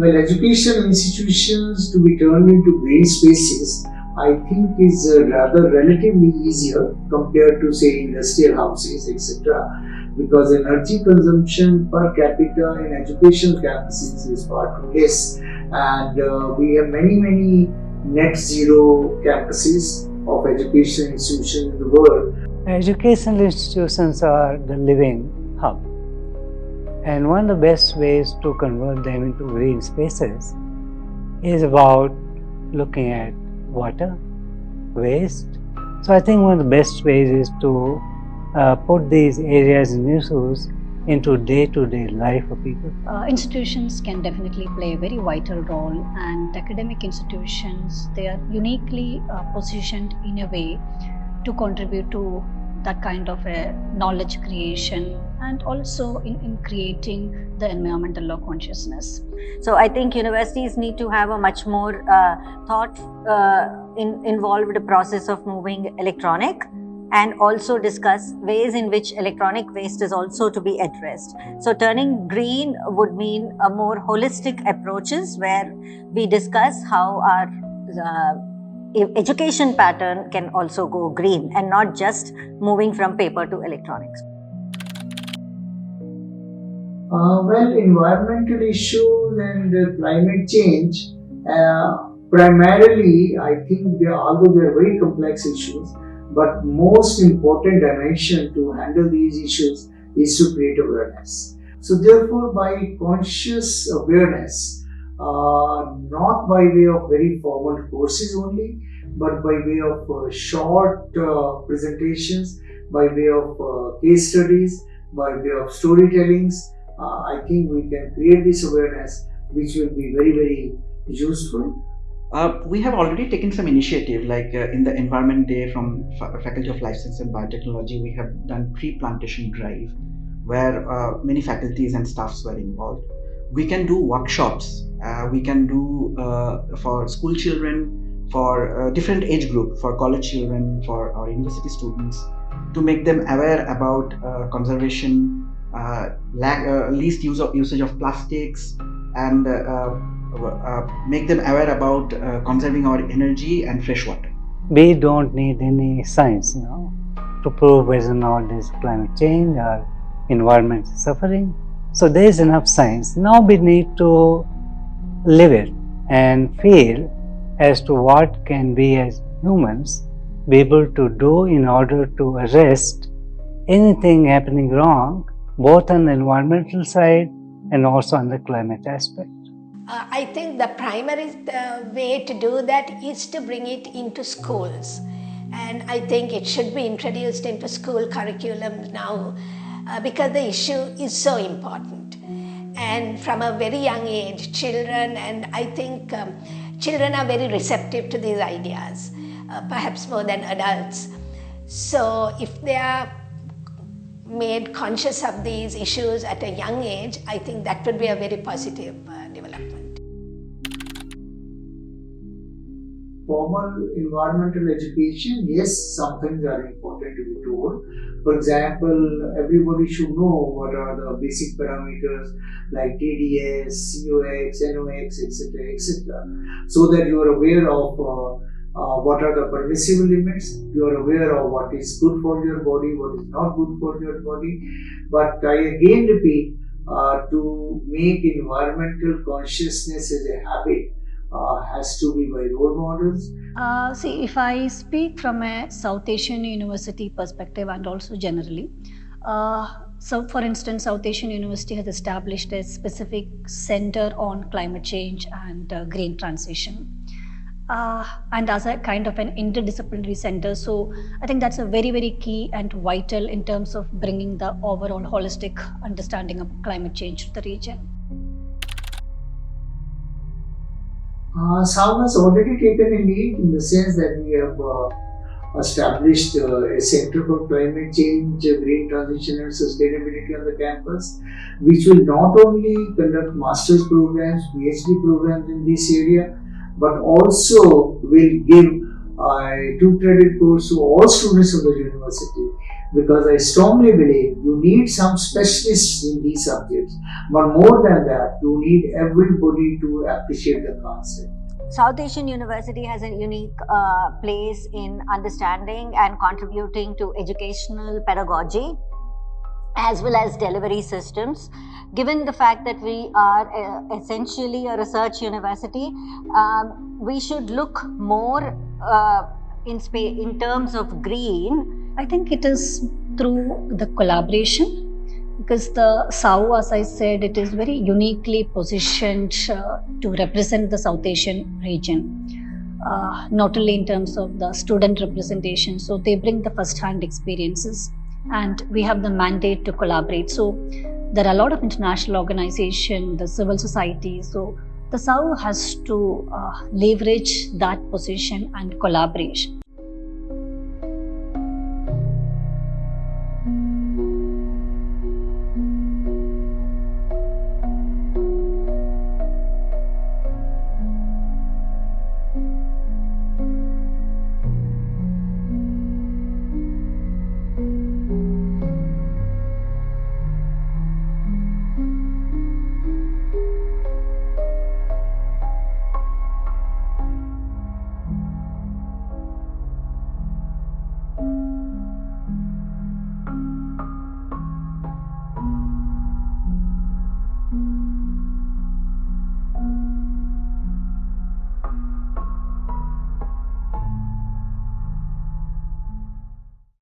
Well, educational institutions to be turned into green spaces, I think is rather relatively easier compared to say industrial houses, etc. Because energy consumption per capita in educational campuses is far too less, and we have many net zero campuses of educational institutions in the world. Educational institutions are the living hub, and one of the best ways to convert them into green spaces is about looking at water, waste. So I think one of the best ways is to put these areas in use into day-to-day life of people. Institutions can definitely play a very vital role, and academic institutions, they are uniquely positioned in a way to contribute to that kind of a knowledge creation and also in creating the environmental law consciousness. So I think universities need to have a much more involved process of moving electronic, and also discuss ways in which electronic waste is also to be addressed. So turning green would mean a more holistic approaches where we discuss how our education pattern can also go green and not just moving from paper to electronics. Well, environmental issues and climate change, primarily I think although they are very complex issues, but most important dimension to handle these issues is to create awareness. So therefore, by conscious awareness, not by way of very formal courses only, but by way of short presentations, by way of case studies, by way of storytellings, I think we can create this awareness which will be very useful. We have already taken some initiative, like in the Environment Day from Faculty of Life Science and Biotechnology, we have done tree plantation drive where many faculties and staffs were involved. We can do workshops, we can do for school children, for different age group, for college children, for our university students, to make them aware about conservation, least usage of plastics, and make them aware about conserving our energy and fresh water. We don't need any science now to prove whether or not there's climate change or environment suffering. So there is enough science. Now we need to live it and feel as to what can we as humans be able to do in order to arrest anything happening wrong, both on the environmental side and also on the climate aspect. I think the primary way to do that is to bring it into schools, and I think it should be introduced into school curriculum now because the issue is so important, and from a very young age, children, and I think children are very receptive to these ideas, perhaps more than adults. So if they are made conscious of these issues at a young age, I think that would be a very positive development. Formal environmental education, yes, some things are important to be told. For example, everybody should know what are the basic parameters like TDS, COX, NOx, etc., so that you are aware of what are the permissible limits, you are aware of what is good for your body, what is not good for your body. But I again repeat, to make environmental consciousness as a habit has to be by role models. See, if I speak from a South Asian university perspective and also generally, so for instance, South Asian University has established a specific center on climate change and green transition. And as a kind of an interdisciplinary center. So I think that's a very key and vital in terms of bringing the overall holistic understanding of climate change to the region. SAM has already taken a lead in the sense that we have established a Center for Climate Change, Green Transition and Sustainability on the campus, which will not only conduct master's programs, PhD programs in this area, but also will give a 2-credit course to all students of the university, because I strongly believe you need some specialists in these subjects, but more than that, you need everybody to appreciate the concept. South Asian University has a unique place in understanding and contributing to educational pedagogy as well as delivery systems. Given the fact that we are essentially a research university, we should look more in terms of green. I think it is through the collaboration, because the 𝗏, as I said, it is very uniquely positioned to represent the South Asian region, not only in terms of the student representation. So they bring the first-hand experiences, and we have the mandate to collaborate. So there are a lot of international organizations, the civil society. So the 𝗏 has to leverage that position and collaboration.